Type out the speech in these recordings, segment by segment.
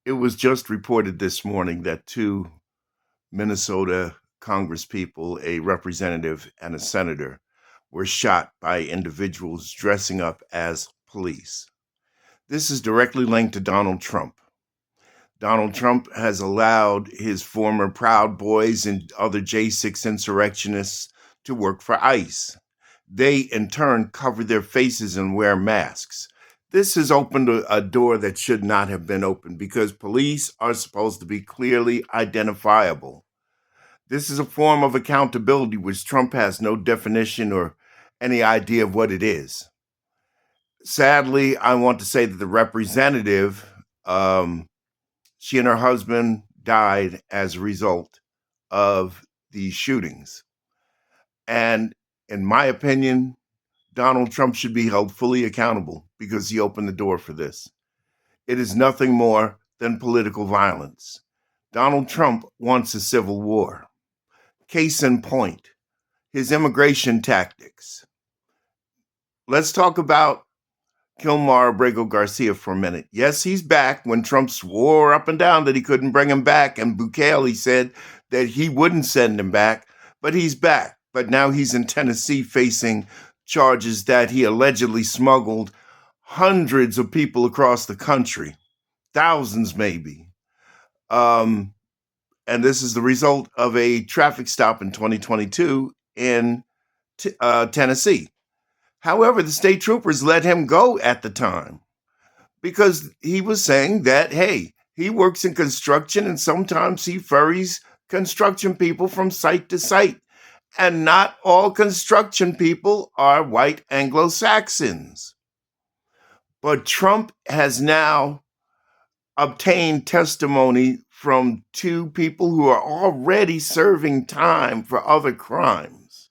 It was just reported this morning that two Minnesota congresspeople, a representative and a senator, were shot by individuals dressing up as police. This is directly linked to Donald Trump. Donald Trump has allowed his former Proud Boys and other J6 insurrectionists to work for ICE. They, in turn, cover their faces and wear masks. This has opened a door that should not have been opened because police are supposed to be clearly identifiable. This is a form of accountability which Trump has no definition or any idea of what it is. Sadly, I want to say that the representative, she and her husband died as a result of these shootings. And in my opinion, Donald Trump should be held fully accountable because he opened the door for this. It is nothing more than political violence. Donald Trump wants a civil war. Case in point, his immigration tactics. Let's talk about Kilmar Abrego Garcia for a minute. Yes, he's back when Trump swore up and down that he couldn't bring him back, and Bukele said that he wouldn't send him back, but he's back. But now he's in Tennessee facing charges that he allegedly smuggled hundreds of people across the country, thousands maybe. And this is the result of a traffic stop in 2022 in Tennessee. However, the state troopers let him go at the time because he was saying that, hey, he works in construction and sometimes he ferries construction people from site to site. And not all construction people are white Anglo-Saxons. But Trump has now obtained testimony from two people who are already serving time for other crimes,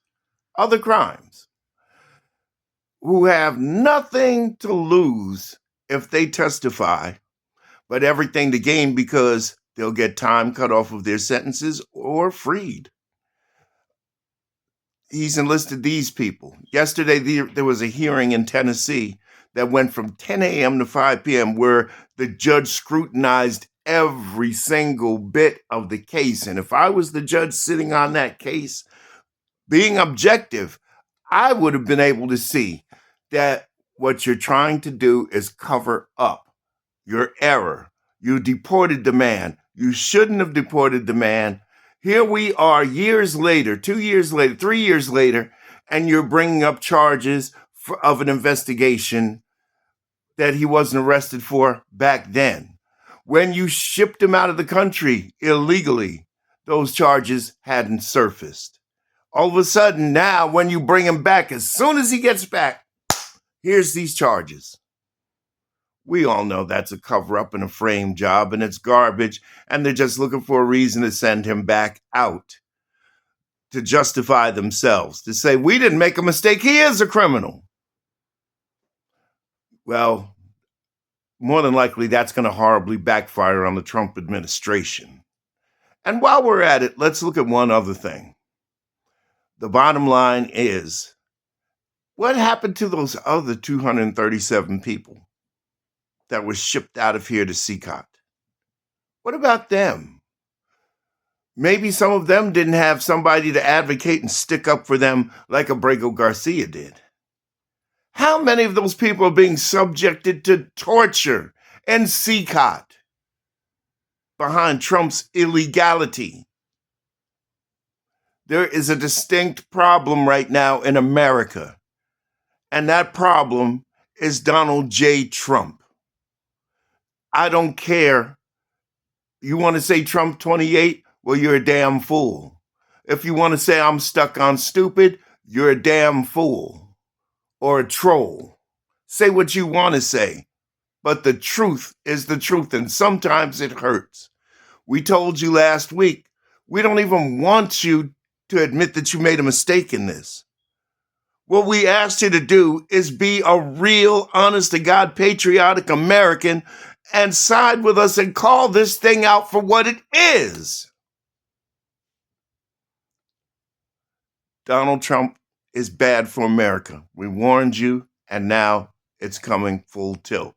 who have nothing to lose if they testify, but everything to gain because they'll get time cut off of their sentences or freed. He's enlisted these people. Yesterday, there was a hearing in Tennessee that went from 10 a.m. to 5 p.m. where the judge scrutinized every single bit of the case. And if I was the judge sitting on that case, being objective, I would have been able to see that what you're trying to do is cover up your error. You deported the man. You shouldn't have deported the man. Here we are years later, 2 years later, 3 years later, and you're bringing up charges of an investigation that he wasn't arrested for back then. When you shipped him out of the country illegally, those charges hadn't surfaced. All of a sudden, now when you bring him back, as soon as he gets back, here's these charges. We all know that's a cover-up and a frame job, and it's garbage, and they're just looking for a reason to send him back out to justify themselves, to say, we didn't make a mistake, he is a criminal. Well, more than likely, that's going to horribly backfire on the Trump administration. And while we're at it, let's look at one other thing. The bottom line is, what happened to those other 237 people that were shipped out of here to CECOT? What about them? Maybe some of them didn't have somebody to advocate and stick up for them like Abrego Garcia did. How many of those people are being subjected to torture and CECOT behind Trump's illegality? There is a distinct problem right now in America, and that problem is Donald J. Trump. I don't care. You want to say Trump 28? Well, you're a damn fool. If you want to say I'm stuck on stupid, you're a damn fool or a troll. Say what you want to say, but the truth is the truth, and sometimes it hurts. We told you last week, we don't even want you to admit that you made a mistake in this. What we asked you to do is be a real, honest-to-God, patriotic American and side with us and call this thing out for what it is. Donald Trump is bad for America. We warned you, and now it's coming full tilt.